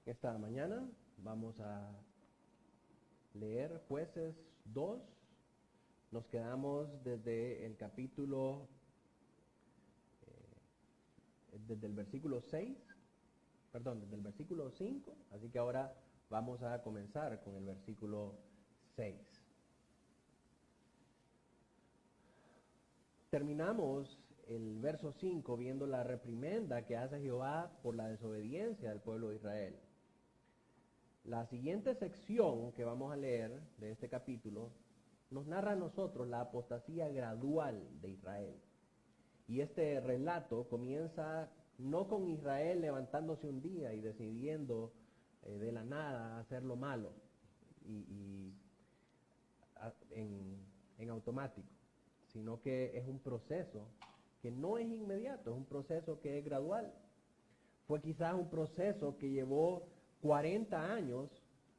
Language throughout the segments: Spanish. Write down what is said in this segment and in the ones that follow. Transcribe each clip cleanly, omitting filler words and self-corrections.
Esta mañana vamos a leer Jueces 2. Nos quedamos desde el capítulo, desde el versículo 6, desde el versículo 5, así que ahora vamos a comenzar con el versículo 6. Terminamos el verso 5 viendo la reprimenda que hace Jehová por la desobediencia del pueblo de Israel. La siguiente sección que vamos a leer de este capítulo nos narra a nosotros la apostasía gradual de Israel. Y este relato comienza no con Israel levantándose un día y decidiendo de la nada hacer lo malo en automático, sino que es un proceso que no es inmediato, es un proceso que es gradual. Fue quizás un proceso que llevó 40 años,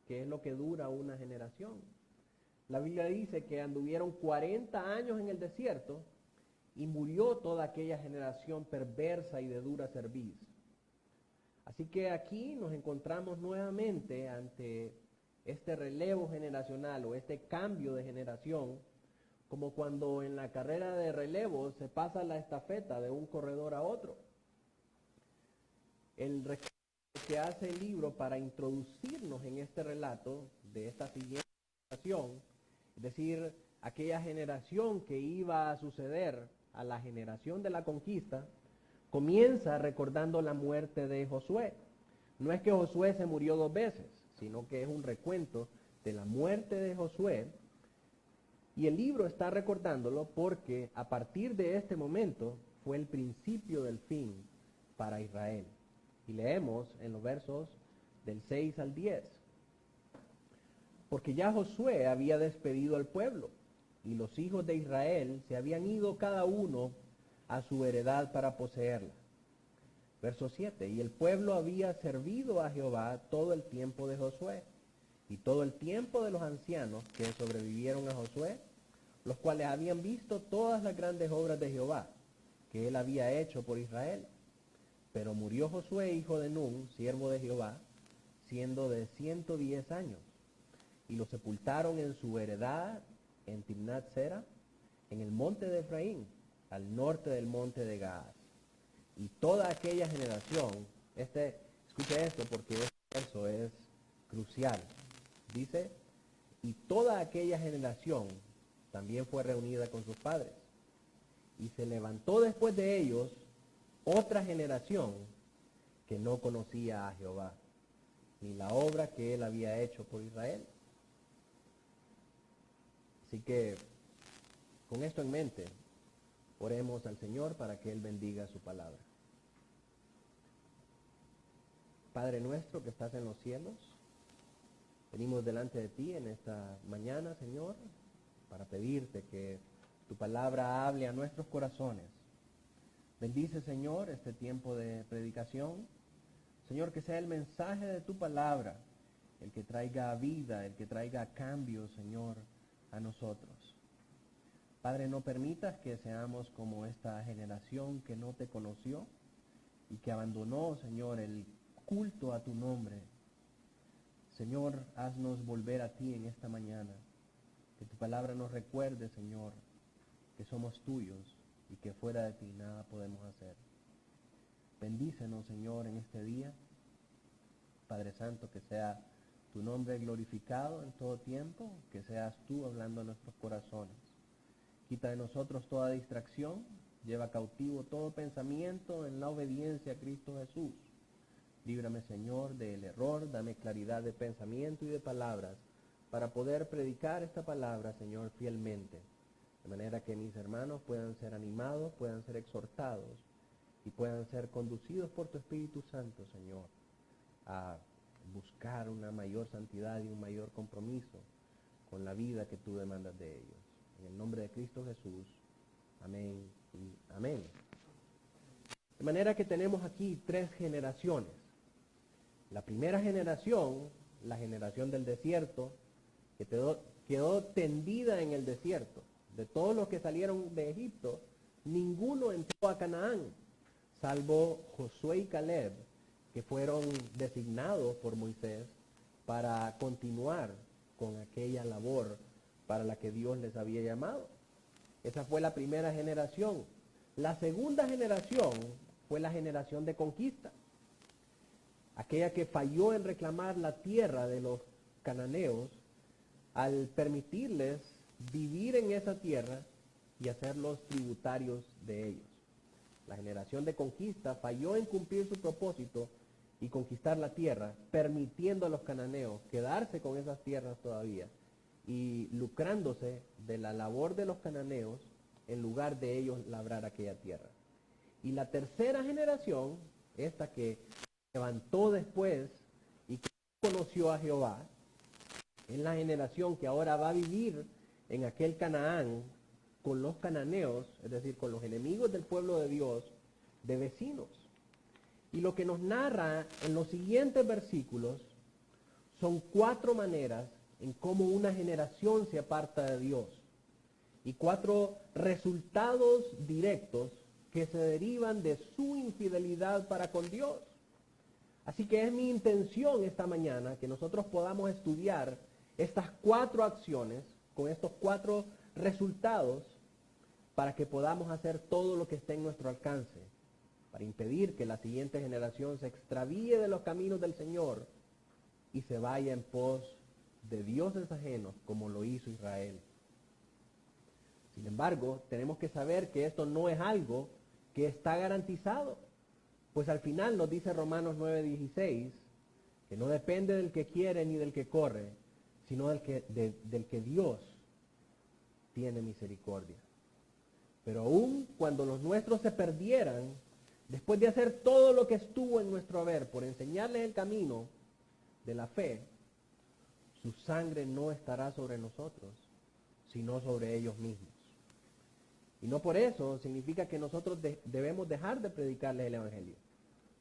que es lo que dura una generación. La Biblia dice que anduvieron 40 años en el desierto y murió toda aquella generación perversa y de dura cerviz. Así que aquí nos encontramos nuevamente ante este relevo generacional o este cambio de generación, como cuando en la carrera de relevo se pasa la estafeta de un corredor a otro. El que hace el libro para introducirnos en este relato de esta siguiente generación, es decir, aquella generación que iba a suceder a la generación de la conquista, comienza recordando la muerte de Josué. No es que Josué se murió 2 veces, sino que es un recuento de la muerte de Josué, y el libro está recordándolo porque a partir de este momento fue el principio del fin para Israel. Y leemos en los versos del 6 al 10. Porque ya Josué había despedido al pueblo, y los hijos de Israel se habían ido cada uno a su heredad para poseerla. Verso 7. Y el pueblo había servido a Jehová todo el tiempo de Josué, y todo el tiempo de los ancianos que sobrevivieron a Josué, los cuales habían visto todas las grandes obras de Jehová, que él había hecho por Israel. Pero murió Josué, hijo de Nun, siervo de Jehová, siendo de 110 años. Y lo sepultaron en su heredad en Timnat Sera, en el monte de Efraín, al norte del monte de Gaas. Y toda aquella generación, escuche esto porque este verso es crucial. Dice, y toda aquella generación también fue reunida con sus padres. Y se levantó después de ellos otra generación que no conocía a Jehová, ni la obra que él había hecho por Israel. Así que, con esto en mente, oremos al Señor para que Él bendiga su palabra. Padre nuestro que estás en los cielos, venimos delante de ti en esta mañana, Señor, para pedirte que tu palabra hable a nuestros corazones. Bendice, Señor, este tiempo de predicación. Señor, que sea el mensaje de tu palabra el que traiga vida, el que traiga cambio, Señor, a nosotros. Padre, no permitas que seamos como esta generación que no te conoció y que abandonó, Señor, el culto a tu nombre. Señor, haznos volver a ti en esta mañana. Que tu palabra nos recuerde, Señor, que somos tuyos y que fuera de ti nada podemos hacer. Bendícenos, Señor, en este día. Padre Santo, que sea tu nombre glorificado en todo tiempo, que seas tú hablando a nuestros corazones. Quita de nosotros toda distracción, lleva cautivo todo pensamiento en la obediencia a Cristo Jesús. Líbrame, Señor, del error, dame claridad de pensamiento y de palabras, para poder predicar esta palabra, Señor, fielmente, de manera que mis hermanos puedan ser animados, puedan ser exhortados y puedan ser conducidos por tu Espíritu Santo, Señor, a buscar una mayor santidad y un mayor compromiso con la vida que tú demandas de ellos. En el nombre de Cristo Jesús, amén y amén. De manera que tenemos aquí 3 generaciones. La primera generación, la generación del desierto, que quedó tendida en el desierto. De todos los que salieron de Egipto, ninguno entró a Canaán, salvo Josué y Caleb, que fueron designados por Moisés para continuar con aquella labor para la que Dios les había llamado. Esa fue la primera generación. La segunda generación fue la generación de conquista, aquella que falló en reclamar la tierra de los cananeos al permitirles vivir en esa tierra y hacerlos tributarios de ellos. La generación de conquista falló en cumplir su propósito y conquistar la tierra, permitiendo a los cananeos quedarse con esas tierras todavía y lucrándose de la labor de los cananeos en lugar de ellos labrar aquella tierra. Y la tercera generación, esta que se levantó después y que conoció a Jehová, es la generación que ahora va a vivir en aquel Canaán con los cananeos, es decir, con los enemigos del pueblo de Dios, de vecinos. Y lo que nos narra en los siguientes versículos son 4 maneras en cómo una generación se aparta de Dios y 4 resultados directos que se derivan de su infidelidad para con Dios. Así que es mi intención esta mañana que nosotros podamos estudiar estas 4 acciones con estos 4 resultados para que podamos hacer todo lo que esté en nuestro alcance, para impedir que la siguiente generación se extravíe de los caminos del Señor y se vaya en pos de dioses ajenos como lo hizo Israel. Sin embargo, tenemos que saber que esto no es algo que está garantizado, pues al final nos dice Romanos 9:16 que no depende del que quiere ni del que corre, sino del que Dios tiene misericordia. Pero aun cuando los nuestros se perdieran, después de hacer todo lo que estuvo en nuestro haber por enseñarles el camino de la fe, su sangre no estará sobre nosotros, sino sobre ellos mismos. Y no por eso significa que nosotros debemos dejar de predicarles el Evangelio,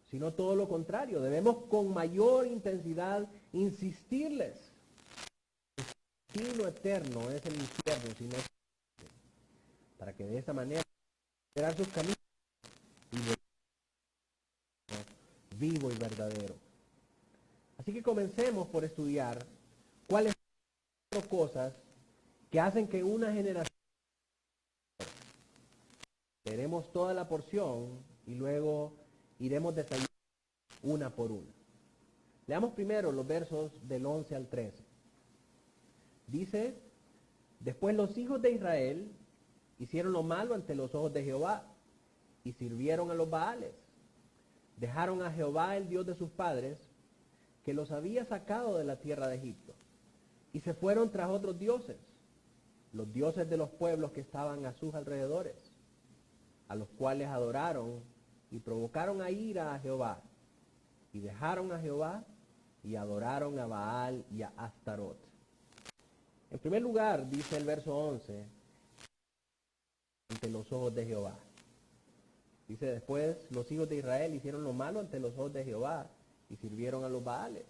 sino todo lo contrario, debemos con mayor intensidad insistirles. El destino eterno es el infierno, sino para que de esa manera serán sus caminos y vivo y verdadero. Así que comencemos por estudiar cuáles son las cosas que hacen que una generación. Leeremos toda la porción y luego iremos detallando una por una. Leamos primero los versos del 11 al 13. Dice: después los hijos de Israel hicieron lo malo ante los ojos de Jehová y sirvieron a los Baales. Dejaron a Jehová, el Dios de sus padres, que los había sacado de la tierra de Egipto, y se fueron tras otros dioses, los dioses de los pueblos que estaban a sus alrededores, a los cuales adoraron y provocaron a ira a Jehová, y dejaron a Jehová y adoraron a Baal y a Astarot. En primer lugar, dice el verso 11, ante los ojos de Jehová. Dice: después los hijos de Israel hicieron lo malo ante los ojos de Jehová y sirvieron a los Baales.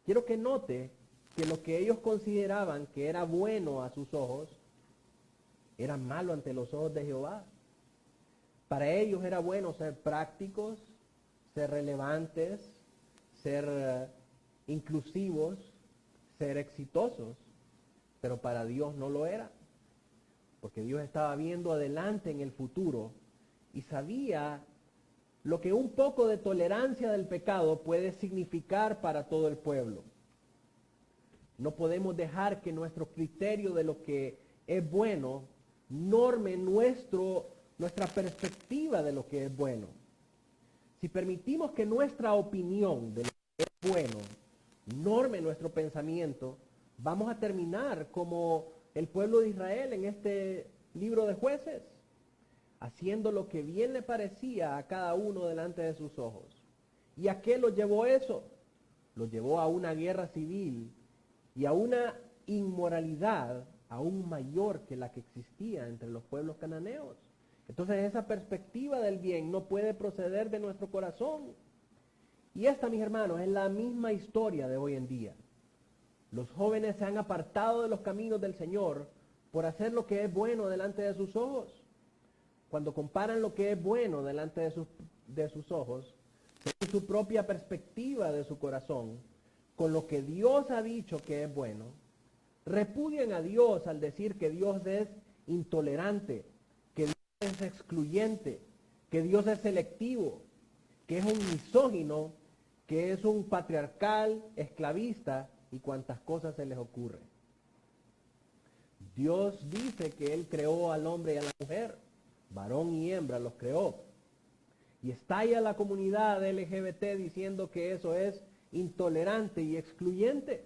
Quiero que note que lo que ellos consideraban que era bueno a sus ojos, era malo ante los ojos de Jehová. Para ellos era bueno ser prácticos, ser relevantes, ser inclusivos, ser exitosos, pero para Dios no lo era, porque Dios estaba viendo adelante en el futuro y sabía lo que un poco de tolerancia del pecado puede significar para todo el pueblo. No podemos dejar que nuestro criterio de lo que es bueno norme nuestra perspectiva de lo que es bueno. Si permitimos que nuestra opinión de lo que es bueno norme nuestro pensamiento, vamos a terminar como el pueblo de Israel en este libro de Jueces, haciendo lo que bien le parecía a cada uno delante de sus ojos. ¿Y a qué lo llevó eso? Lo llevó a una guerra civil y a una inmoralidad aún mayor que la que existía entre los pueblos cananeos. Entonces esa perspectiva del bien no puede proceder de nuestro corazón. Y esta, mis hermanos, es la misma historia de hoy en día. Los jóvenes se han apartado de los caminos del Señor por hacer lo que es bueno delante de sus ojos. Cuando comparan lo que es bueno delante de sus ojos, según su propia perspectiva de su corazón, con lo que Dios ha dicho que es bueno, repudian a Dios al decir que Dios es intolerante, que Dios es excluyente, que Dios es selectivo, que es un misógino, que es un patriarcal, esclavista y cuantas cosas se les ocurre. Dios dice que Él creó al hombre y a la mujer, varón y hembra los creó. Y estalla la comunidad LGBT diciendo que eso es intolerante y excluyente.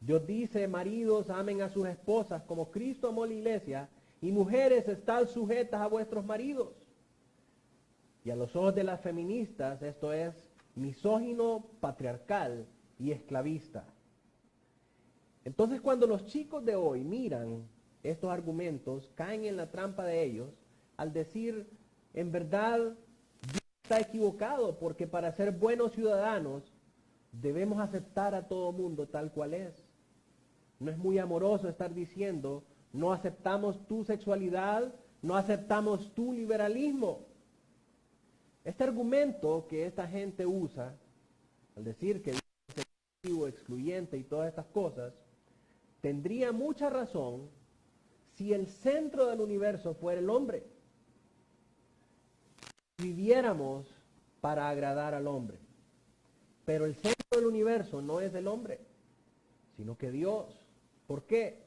Dios dice, maridos, amen a sus esposas como Cristo amó la iglesia, y mujeres, estad sujetas a vuestros maridos. Y a los ojos de las feministas esto es misógino, patriarcal y esclavista. Entonces cuando los chicos de hoy miran estos argumentos, caen en la trampa de ellos al decir, en verdad, Dios está equivocado, porque para ser buenos ciudadanos debemos aceptar a todo mundo tal cual es. No es muy amoroso estar diciendo, no aceptamos tu sexualidad, no aceptamos tu liberalismo. Este argumento que esta gente usa, al decir que Dios es exclusivo, excluyente y todas estas cosas, tendría mucha razón si el centro del universo fuera el hombre. Viviéramos para agradar al hombre. Pero el centro del universo no es el hombre, sino que Dios. ¿Por qué?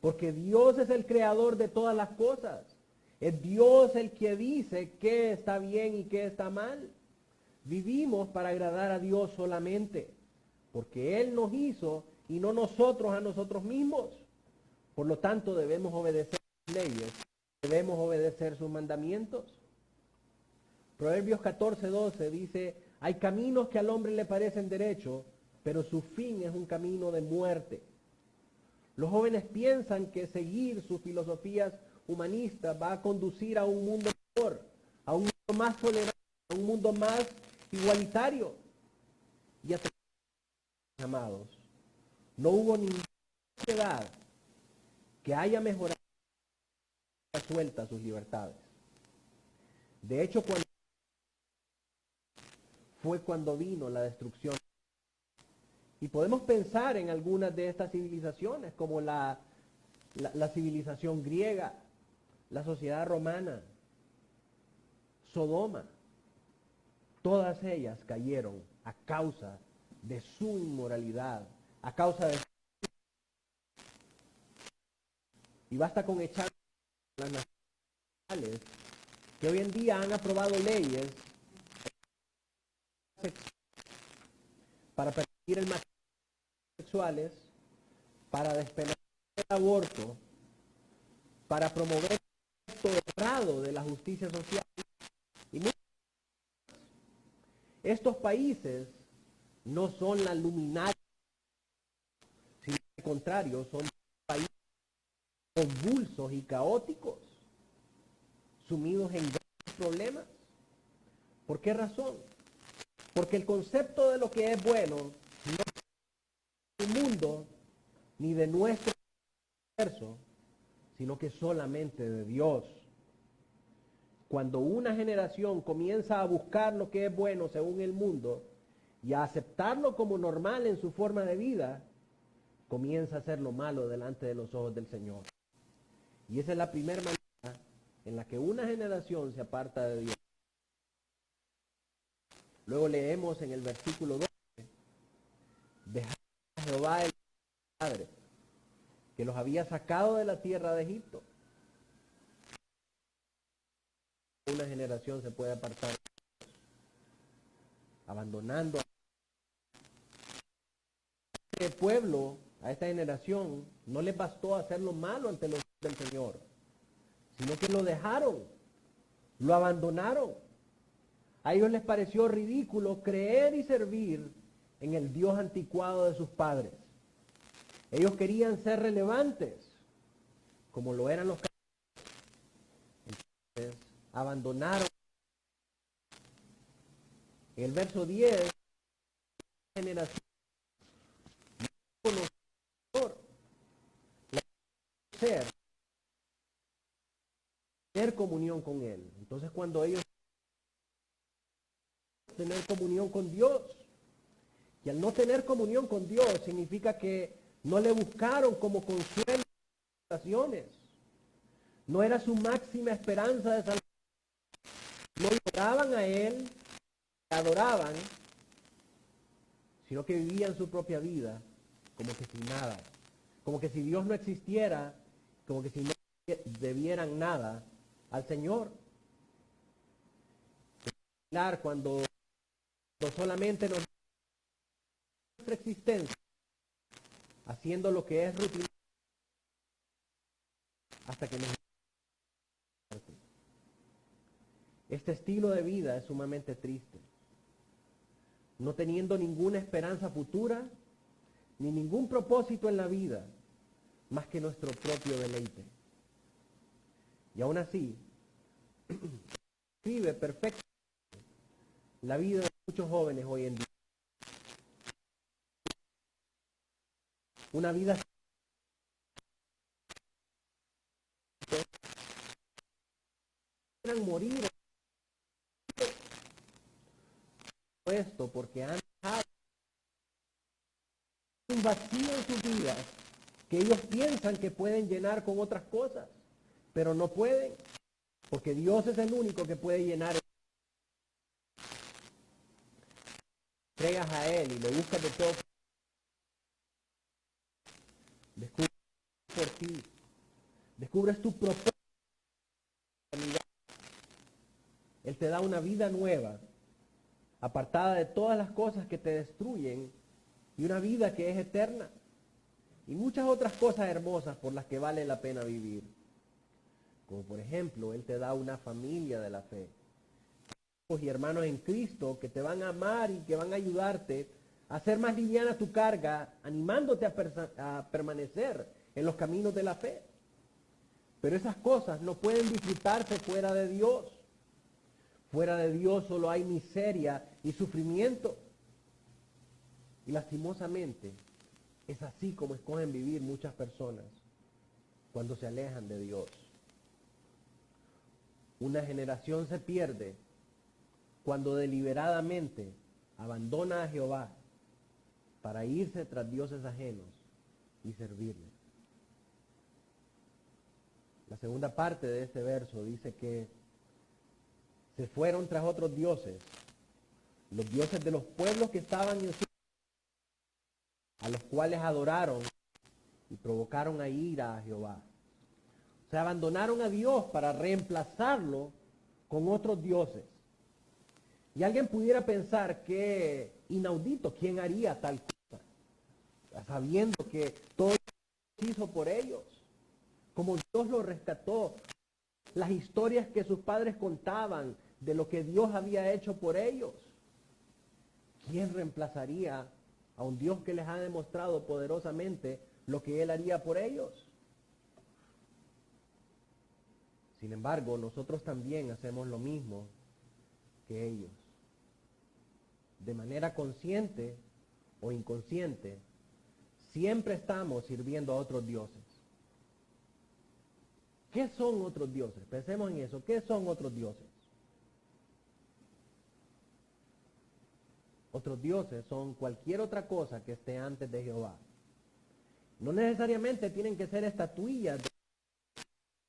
Porque Dios es el creador de todas las cosas. Es Dios el que dice qué está bien y qué está mal. Vivimos para agradar a Dios solamente, porque Él nos hizo y no nosotros a nosotros mismos. Por lo tanto, debemos obedecer sus leyes, debemos obedecer sus mandamientos. Proverbios 14:12 dice, hay caminos que al hombre le parecen derechos, pero su fin es un camino de muerte. Los jóvenes piensan que seguir sus filosofías humanistas va a conducir a un mundo mejor, a un mundo más tolerante, a un mundo más igualitario. Y hasta, amados, no hubo ninguna sociedad que haya mejorado suelta sus libertades. De hecho, cuando vino la destrucción. Y podemos pensar en algunas de estas civilizaciones, como la civilización griega, la sociedad romana, Sodoma. Todas ellas cayeron a causa de su inmoralidad, a causa de... Y basta con echar las nacionales que hoy en día han aprobado leyes para permitir el matrimonio sexuales, para despenalizar el aborto, para promover el torrado de la justicia social. Y estos países no son la luminaria, sino al contrario, son países convulsos y caóticos, sumidos en grandes problemas. ¿Por qué razón? Porque el concepto de lo que es bueno no es del mundo ni de nuestro universo, sino que solamente de Dios. Cuando una generación comienza a buscar lo que es bueno según el mundo y a aceptarlo como normal en su forma de vida, comienza a ser lo malo delante de los ojos del Señor. Y esa es la primera manera en la que una generación se aparta de Dios. Luego leemos en el versículo 12, dejad a Jehová el Padre, que los había sacado de la tierra de Egipto. Una generación se puede apartar de Dios, abandonando a este pueblo, a esta generación. No les bastó hacer lo malo ante los ojos del Señor, sino que lo dejaron, lo abandonaron. A ellos les pareció ridículo creer y servir en el Dios anticuado de sus padres. Ellos querían ser relevantes, como lo eran los católicos. Entonces, abandonaron. En el verso 10, la generación no conoció tener comunión con Él. Entonces, cuando ellos tener comunión con Dios. Y al no tener comunión con Dios significa que no le buscaron como consuelo en sus oraciones. No era su máxima esperanza de salvación. No le oraban a Él, le adoraban, sino que vivían su propia vida como que sin nada. Como que si Dios no existiera, como que si no debieran nada al Señor. Cuando solamente nuestra existencia, haciendo lo que es rutinario, hasta que nos... Este estilo de vida es sumamente triste. No teniendo ninguna esperanza futura, ni ningún propósito en la vida, más que nuestro propio deleite. Y aún así, vive perfectamente la vida de muchos jóvenes hoy en día. Una vida quieran morir esto porque han dejado un vacío en sus vidas que ellos piensan que pueden llenar con otras cosas, pero no pueden, porque Dios es el único que puede llenar. Entregas a Él y le buscas de todo. Descubres por ti. Descubres tu propósito. Él te da una vida nueva, apartada de todas las cosas que te destruyen, y una vida que es eterna. Y muchas otras cosas hermosas por las que vale la pena vivir. Como por ejemplo, Él te da una familia de la fe. Hijos y hermanos en Cristo que te van a amar y que van a ayudarte a hacer más liviana tu carga, animándote a permanecer en los caminos de la fe. Pero esas cosas no pueden disfrutarse fuera de Dios. Fuera de Dios solo hay miseria y sufrimiento. Y lastimosamente, es así como escogen vivir muchas personas cuando se alejan de Dios. Una generación se pierde cuando deliberadamente abandona a Jehová para irse tras dioses ajenos y servirle. La segunda parte de este verso dice que se fueron tras otros dioses, los dioses de los pueblos que estaban en su, a los cuales adoraron y provocaron a ira a Jehová. O sea, abandonaron a Dios para reemplazarlo con otros dioses. Y alguien pudiera pensar que inaudito, ¿quién haría tal cosa? Sabiendo que todo se hizo por ellos, como Dios los rescató, las historias que sus padres contaban de lo que Dios había hecho por ellos. ¿Quién reemplazaría a un Dios que les ha demostrado poderosamente lo que Él haría por ellos? Sin embargo, nosotros también hacemos lo mismo que ellos. De manera consciente o inconsciente, siempre estamos sirviendo a otros dioses. ¿Qué son otros dioses? Pensemos en eso. ¿Qué son otros dioses? Otros dioses son cualquier otra cosa que esté antes de Jehová. No necesariamente tienen que ser estatuillas de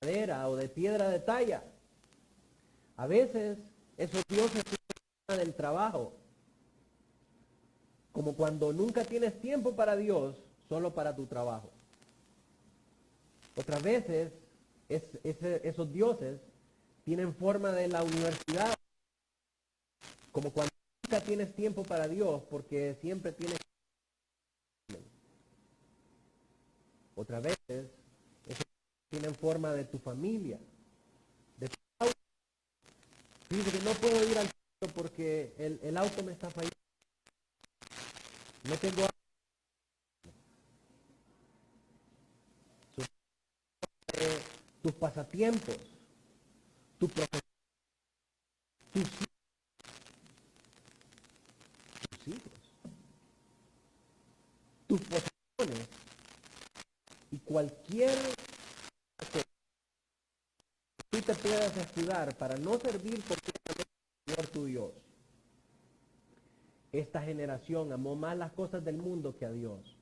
madera o de piedra de talla. A veces esos dioses son del trabajo. Como cuando nunca tienes tiempo para Dios, solo para tu trabajo. Otras veces, esos dioses tienen forma de la universidad, como cuando nunca tienes tiempo para Dios, porque siempre tienes... Otras veces, esos tienen forma de tu familia, de tu auto. Dice que no puedo ir al auto porque el auto me está fallando. No tengo tus pasatiempos, tu profesión, tus hijos, tus posesiones y cualquier que tú te puedas escudar para no servir completamente al Señor tu Dios. esta generación amó más las cosas del mundo que a Dios.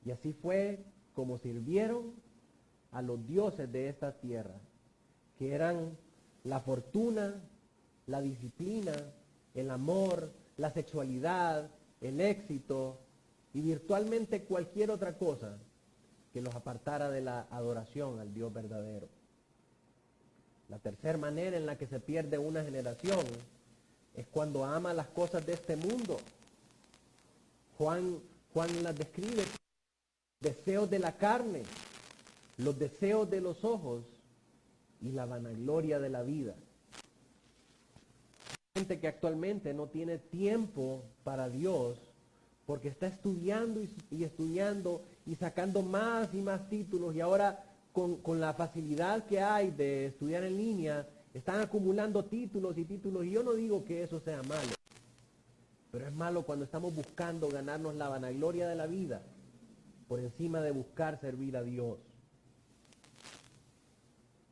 Y así fue como sirvieron a los dioses de esta tierra, que eran la fortuna, la disciplina, el amor, la sexualidad, el éxito y virtualmente cualquier otra cosa que los apartara de la adoración al Dios verdadero. La tercera manera en la que se pierde una generación es cuando ama las cosas de este mundo. Juan las describe: deseos de la carne, los deseos de los ojos y la vanagloria de la vida. Gente que actualmente no tiene tiempo para Dios porque está estudiando y estudiando y sacando más y más títulos, y ahora con la facilidad que hay de estudiar en línea, están acumulando títulos y títulos, y yo no digo que eso sea malo, pero es malo cuando estamos buscando ganarnos la vanagloria de la vida por encima de buscar servir a Dios.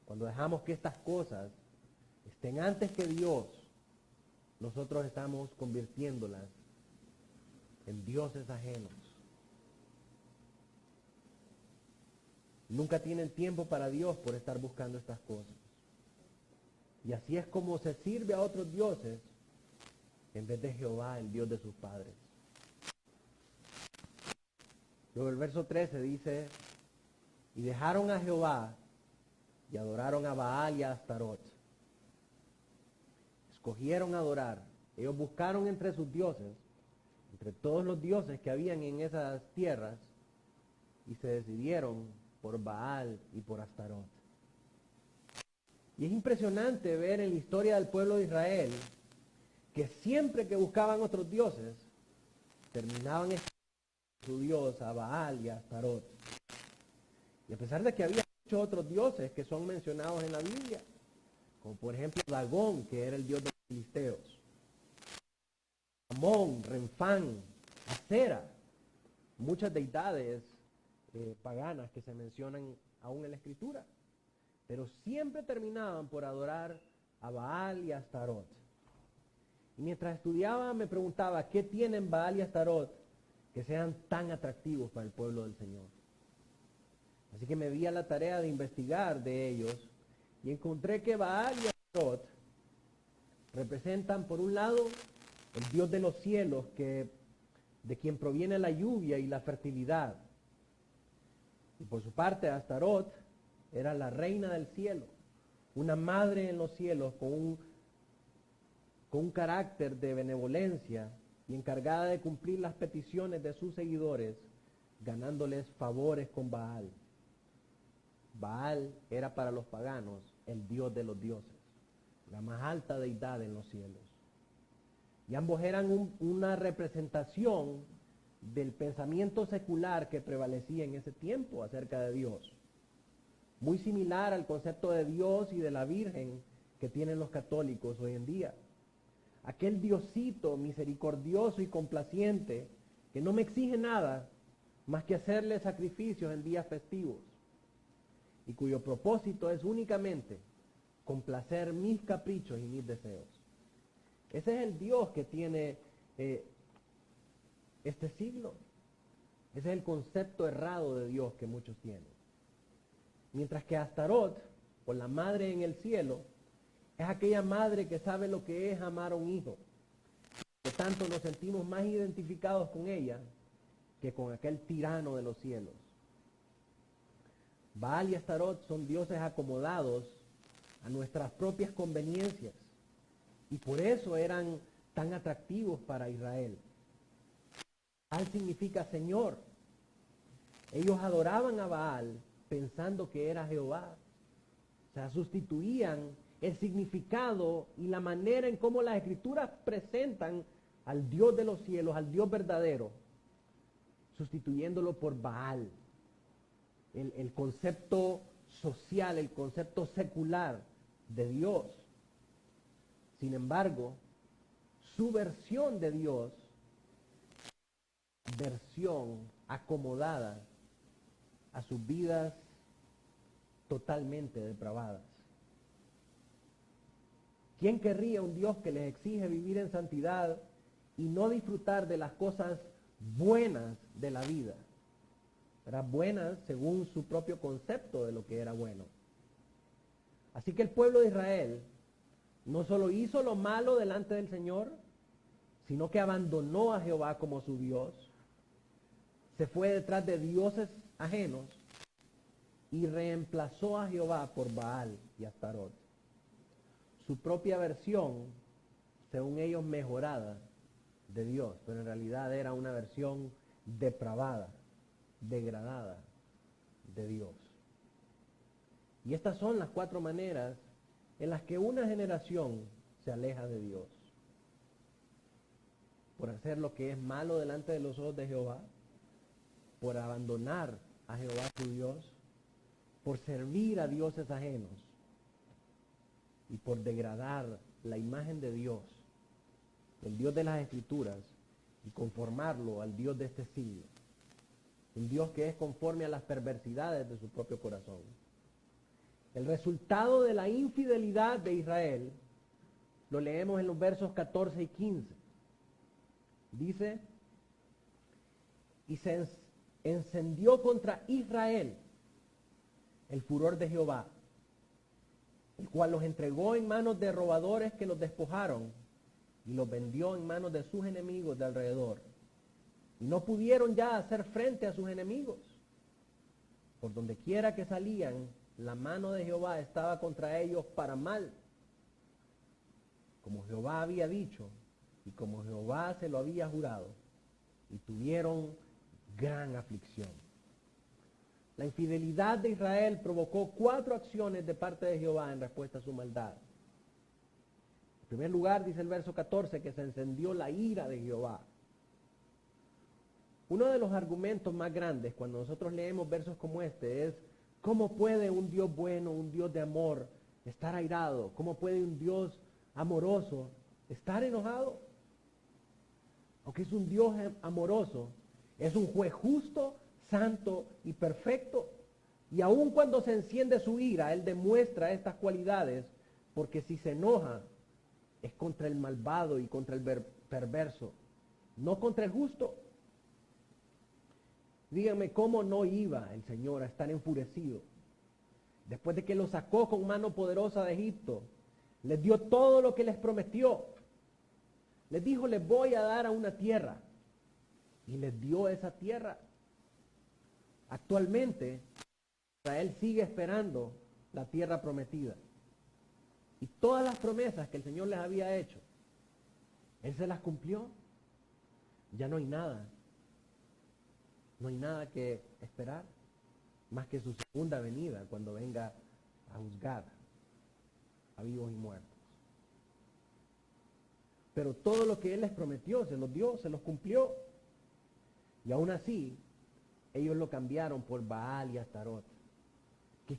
Cuando dejamos que estas cosas estén antes que Dios, nosotros estamos convirtiéndolas en dioses ajenos. Nunca tienen tiempo para Dios por estar buscando estas cosas. Y así es como se sirve a otros dioses en vez de Jehová, el Dios de sus padres. Luego el verso 13 dice: y dejaron a Jehová y adoraron a Baal y a Astarot. Escogieron adorar. Ellos buscaron entre sus dioses, entre todos los dioses que habían en esas tierras, y se decidieron por Baal y por Astarot. Y es impresionante ver en la historia del pueblo de Israel que siempre que buscaban otros dioses, terminaban su dios a Baal y a Astarot. Y a pesar de que había muchos otros dioses que son mencionados en la Biblia, como por ejemplo Dagón, que era el dios de los filisteos, Amón, Renfán, Acera, muchas deidades paganas que se mencionan aún en la Escritura, pero siempre terminaban por adorar a Baal y a Astarot. Y mientras estudiaba me preguntaba, ¿qué tienen Baal y Astarot que sean tan atractivos para el pueblo del Señor? Así que me di a la tarea de investigar de ellos y encontré que Baal y Astarot representan, por un lado, el Dios de los cielos, de quien proviene la lluvia y la fertilidad. Y por su parte, Astarot era la reina del cielo, una madre en los cielos con un carácter de benevolencia y encargada de cumplir las peticiones de sus seguidores, ganándoles favores con Baal. Baal era para los paganos el dios de los dioses, la más alta deidad en los cielos. Y ambos eran una representación del pensamiento secular que prevalecía en ese tiempo acerca de Dios. Muy similar al concepto de Dios y de la Virgen que tienen los católicos hoy en día. Aquel Diosito misericordioso y complaciente que no me exige nada más que hacerle sacrificios en días festivos y cuyo propósito es únicamente complacer mis caprichos y mis deseos. Ese es el Dios que tiene este siglo. Ese es el concepto errado de Dios que muchos tienen. Mientras que Astarot, o la madre en el cielo, es aquella madre que sabe lo que es amar a un hijo. Por lo tanto, nos sentimos más identificados con ella que con aquel tirano de los cielos. Baal y Astarot son dioses acomodados a nuestras propias conveniencias y por eso eran tan atractivos para Israel. Baal significa Señor. Ellos adoraban a Baal pensando que era Jehová. O sea, sustituían el significado y la manera en cómo las Escrituras presentan al Dios de los cielos, al Dios verdadero, sustituyéndolo por Baal. El concepto social, el concepto secular de Dios. Sin embargo, su versión de Dios, versión acomodada a sus vidas totalmente depravadas. ¿Quién querría un Dios que les exige vivir en santidad y no disfrutar de las cosas buenas de la vida. Eran buenas según su propio concepto de lo que era bueno. Así que el pueblo de Israel no solo hizo lo malo delante del Señor, sino que abandonó a Jehová como su Dios, se fue detrás de dioses ajenos y reemplazó a Jehová por Baal y Astarot. Su propia versión, según ellos, mejorada de Dios, pero en realidad era una versión depravada, degradada de Dios. Y estas son las 4 maneras en las que una generación se aleja de Dios. Por hacer lo que es malo delante de los ojos de Jehová, por abandonar a Jehová su Dios, por servir a dioses ajenos y por degradar la imagen de Dios, el Dios de las Escrituras, y conformarlo al Dios de este siglo, un Dios que es conforme a las perversidades de su propio corazón. El resultado de la infidelidad de Israel lo leemos en los versos 14 y 15. Dice, y se encendió contra Israel el furor de Jehová, el cual los entregó en manos de robadores que los despojaron y los vendió en manos de sus enemigos de alrededor. Y no pudieron ya hacer frente a sus enemigos. Por donde quiera que salían, la mano de Jehová estaba contra ellos para mal, como Jehová había dicho y como Jehová se lo había jurado, y tuvieron gran aflicción. La infidelidad de Israel provocó 4 acciones de parte de Jehová en respuesta a su maldad. En primer lugar, dice el verso 14, que se encendió la ira de Jehová. Uno de los argumentos más grandes cuando nosotros leemos versos como este es: ¿cómo puede un Dios bueno, un Dios de amor, estar airado? ¿Cómo puede un Dios amoroso estar enojado? Aunque es un Dios amoroso, es un juez justo, santo y perfecto. Y aun cuando se enciende su ira, Él demuestra estas cualidades, porque si se enoja, es contra el malvado y contra el perverso, no contra el justo. Díganme, ¿cómo no iba el Señor a estar enfurecido? Después de que los sacó con mano poderosa de Egipto, les dio todo lo que les prometió. Les dijo, les voy a dar a una tierra. Y les dio esa tierra. Actualmente, Israel sigue esperando la tierra prometida. Y todas las promesas que el Señor les había hecho, Él se las cumplió. Ya no hay nada. No hay nada que esperar más que su segunda venida, cuando venga a juzgar a vivos y muertos. Pero todo lo que Él les prometió, se los dio, se los cumplió. Y aún así, ellos lo cambiaron por Baal y Astarot.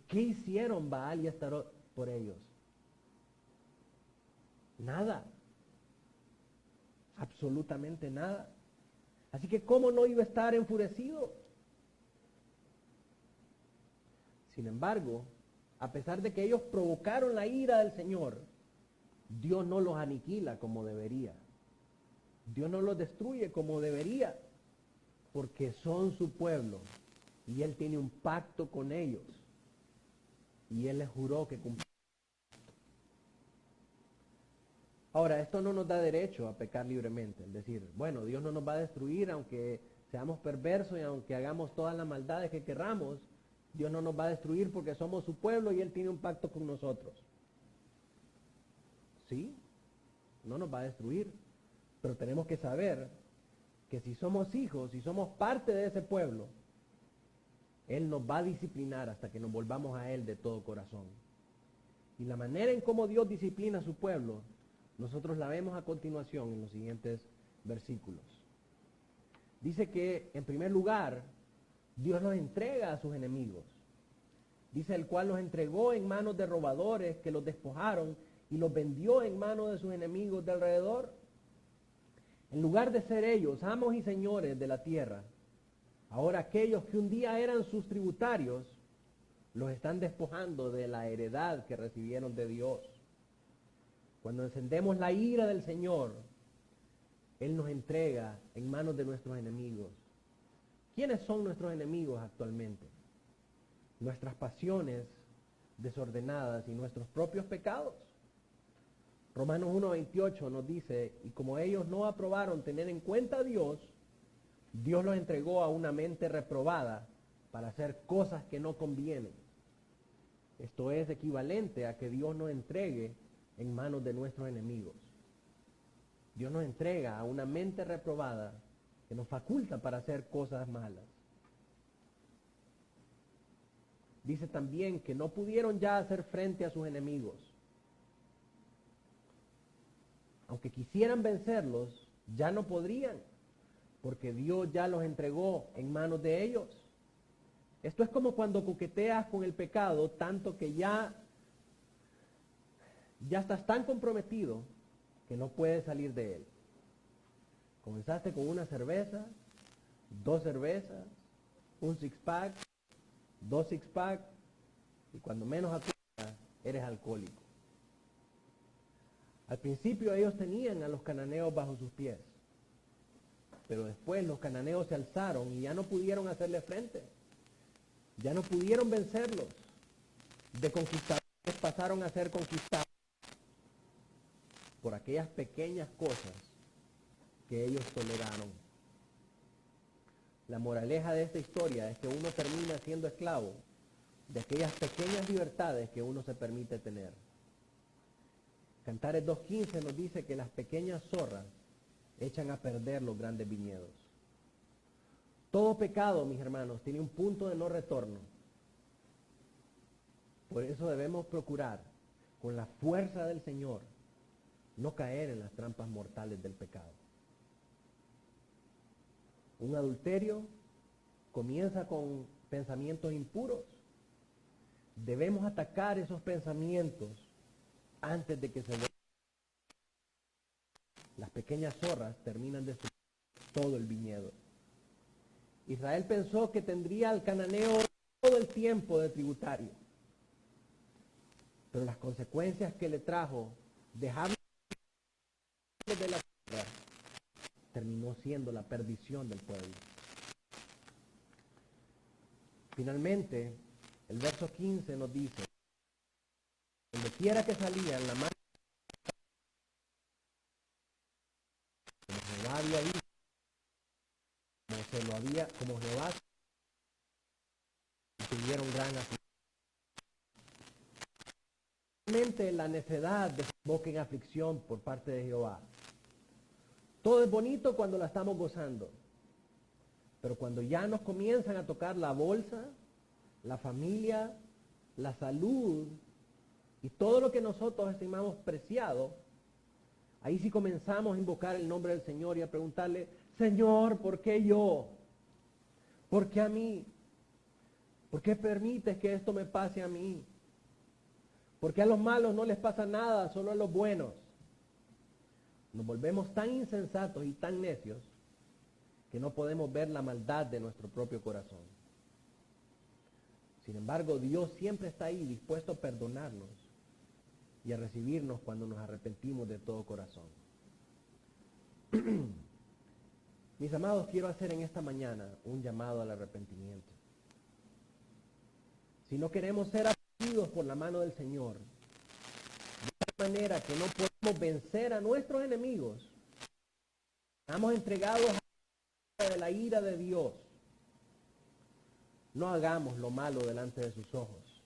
¿Qué hicieron Baal y Astarot por ellos? Nada. Absolutamente nada. Así que ¿cómo no iba a estar enfurecido? Sin embargo, a pesar de que ellos provocaron la ira del Señor, Dios no los aniquila como debería. Dios no los destruye como debería, porque son su pueblo y Él tiene un pacto con ellos y Él les juró que cumplirá. Ahora, esto no nos da derecho a pecar libremente, es decir, bueno, Dios no nos va a destruir aunque seamos perversos y aunque hagamos todas las maldades que querramos. Dios no nos va a destruir porque somos su pueblo y Él tiene un pacto con nosotros. Sí, no nos va a destruir, pero tenemos que saber que si somos hijos, si somos parte de ese pueblo, Él nos va a disciplinar hasta que nos volvamos a Él de todo corazón. Y la manera en cómo Dios disciplina a su pueblo, nosotros la vemos a continuación en los siguientes versículos. Dice que, en primer lugar, Dios los entrega a sus enemigos. Dice, el cual los entregó en manos de robadores que los despojaron y los vendió en manos de sus enemigos de alrededor. En lugar de ser ellos amos y señores de la tierra, ahora aquellos que un día eran sus tributarios, los están despojando de la heredad que recibieron de Dios. Cuando encendemos la ira del Señor, Él nos entrega en manos de nuestros enemigos. ¿Quiénes son nuestros enemigos actualmente? Nuestras pasiones desordenadas y nuestros propios pecados. Romanos 1:28 nos dice, y como ellos no aprobaron tener en cuenta a Dios, Dios los entregó a una mente reprobada para hacer cosas que no convienen. Esto es equivalente a que Dios nos entregue en manos de nuestros enemigos. Dios nos entrega a una mente reprobada que nos faculta para hacer cosas malas. Dice también que no pudieron ya hacer frente a sus enemigos. Aunque quisieran vencerlos, ya no podrían, porque Dios ya los entregó en manos de ellos. Esto es como cuando coqueteas con el pecado, tanto que ya estás tan comprometido que no puedes salir de él. Comenzaste con una cerveza, 2 cervezas, un six-pack, 2 six-pack, y cuando menos acuerdas, eres alcohólico. Al principio ellos tenían a los cananeos bajo sus pies, pero después los cananeos se alzaron y ya no pudieron hacerle frente. Ya no pudieron vencerlos. De conquistadores pasaron a ser conquistados por aquellas pequeñas cosas que ellos toleraron. La moraleja de esta historia es que uno termina siendo esclavo de aquellas pequeñas libertades que uno se permite tener. Cantares 2:15 nos dice que las pequeñas zorras echan a perder los grandes viñedos. Todo pecado, mis hermanos, tiene un punto de no retorno. Por eso debemos procurar, con la fuerza del Señor, no caer en las trampas mortales del pecado. Un adulterio comienza con pensamientos impuros. Debemos atacar esos pensamientos antes de que se vuelvan. Las pequeñas zorras terminan destruyendo todo el viñedo. Israel pensó que tendría al cananeo todo el tiempo de tributario, pero las consecuencias que le trajo dejarlo de la tierra terminó siendo la perdición del pueblo. Finalmente, el verso 15 nos dice, donde quiera que salían, la mano como Jehová había dicho, como Jehová tuvieron gran aflicción. Realmente la necedad desemboca en aflicción por parte de Jehová. Todo es bonito cuando la estamos gozando, pero cuando ya nos comienzan a tocar la bolsa, la familia, la salud y todo lo que nosotros estimamos preciado, ahí sí comenzamos a invocar el nombre del Señor y a preguntarle, Señor, ¿por qué yo? ¿Por qué a mí? ¿Por qué permites que esto me pase a mí? ¿Por qué a los malos no les pasa nada, solo a los buenos? Nos volvemos tan insensatos y tan necios que no podemos ver la maldad de nuestro propio corazón. Sin embargo, Dios siempre está ahí dispuesto a perdonarnos y a recibirnos cuando nos arrepentimos de todo corazón. Mis amados, quiero hacer en esta mañana un llamado al arrepentimiento. Si no queremos ser abatidos por la mano del Señor, de tal manera que no podemos vencer a nuestros enemigos, estamos entregados a la ira de Dios. No hagamos lo malo delante de sus ojos.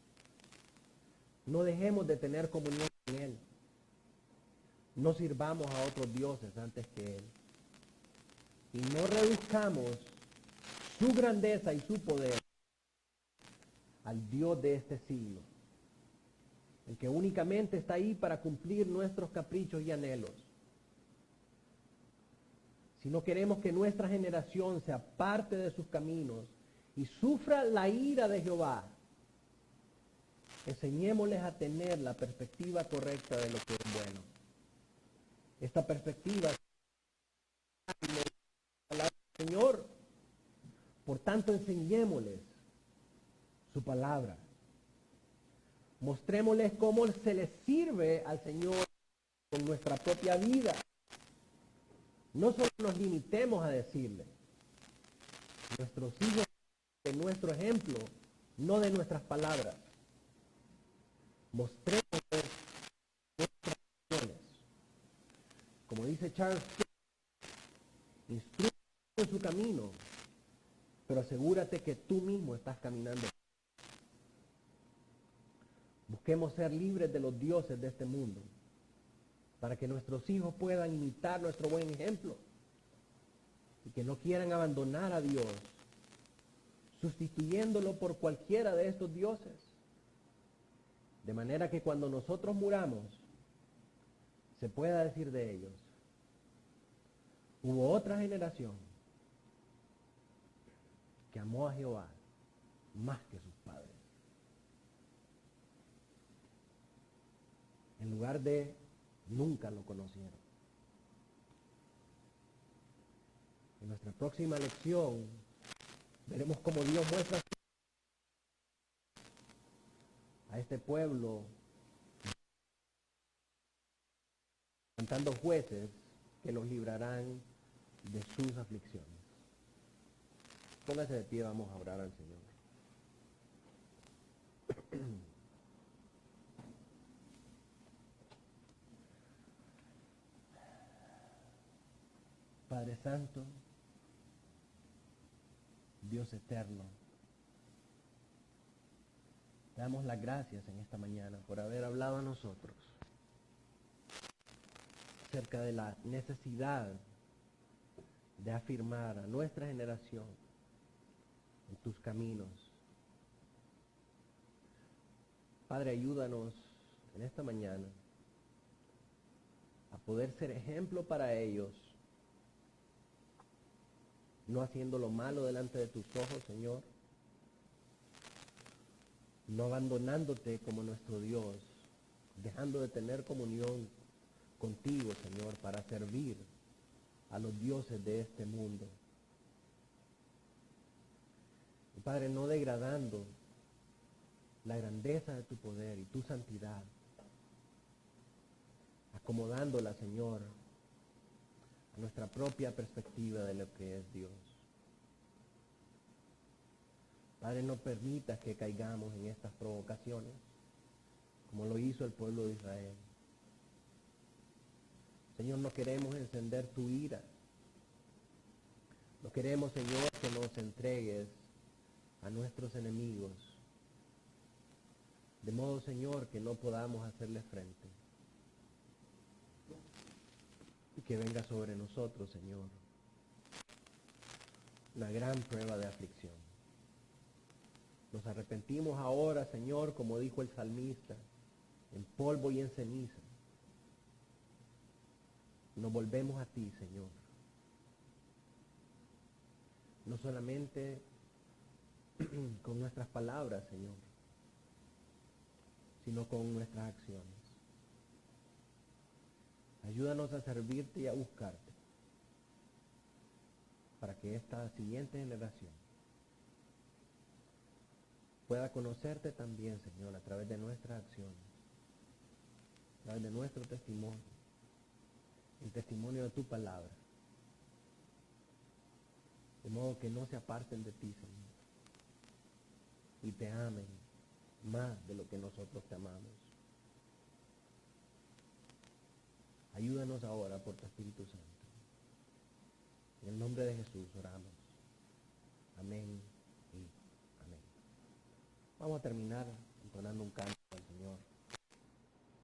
No dejemos de tener comunión con Él. No sirvamos a otros dioses antes que Él. Y no reduzcamos su grandeza y su poder al Dios de este siglo, el que únicamente está ahí para cumplir nuestros caprichos y anhelos. Si no queremos que nuestra generación sea parte de sus caminos y sufra la ira de Jehová, enseñémosles a tener la perspectiva correcta de lo que es bueno. Esta perspectiva es la palabra del Señor. Por tanto, enseñémosles su palabra. Mostrémosles cómo se les sirve al Señor con nuestra propia vida. no solo nos limitemos a decirle, nuestros hijos de nuestro ejemplo, no de nuestras palabras. Mostremos nuestras acciones. Como dice Charles, instruye en su camino, pero asegúrate que tú mismo estás caminando. Busquemos ser libres de los dioses de este mundo, para que nuestros hijos puedan imitar nuestro buen ejemplo y que no quieran abandonar a Dios, sustituyéndolo por cualquiera de estos dioses. De manera que cuando nosotros muramos, se pueda decir de ellos, hubo otra generación que amó a Jehová más que sus padres. En lugar de nunca lo conocieron. En nuestra próxima lección veremos cómo Dios muestra a este pueblo levantando jueces que los librarán de sus aflicciones. Póngase de pie, vamos a orar al Señor. Padre Santo, Dios eterno, te damos las gracias en esta mañana por haber hablado a nosotros acerca de la necesidad de afirmar a nuestra generación en tus caminos. Padre, ayúdanos en esta mañana a poder ser ejemplo para ellos, no haciendo lo malo delante de tus ojos, Señor, no abandonándote como nuestro Dios, dejando de tener comunión contigo, Señor, para servir a los dioses de este mundo. Y Padre, no degradando la grandeza de tu poder y tu santidad, acomodándola, Señor, a nuestra propia perspectiva de lo que es Dios. Padre, no permitas que caigamos en estas provocaciones, como lo hizo el pueblo de Israel. Señor, no queremos encender tu ira. No queremos, Señor, que nos entregues a nuestros enemigos, de modo, Señor, que no podamos hacerle frente. Y que venga sobre nosotros, Señor, una gran prueba de aflicción. Nos arrepentimos ahora, Señor, como dijo el salmista, en polvo y en ceniza. Nos volvemos a ti, Señor. No solamente con nuestras palabras, Señor, sino con nuestras acciones. Ayúdanos a servirte y a buscarte, para que esta siguiente generación pueda conocerte también, Señor, a través de nuestras acciones, a través de nuestro testimonio, el testimonio de tu palabra, de modo que no se aparten de ti, Señor, y te amen más de lo que nosotros te amamos. Ayúdanos ahora por tu Espíritu Santo. En el nombre de Jesús oramos. Amén y amén. Vamos a terminar entonando un canto al Señor.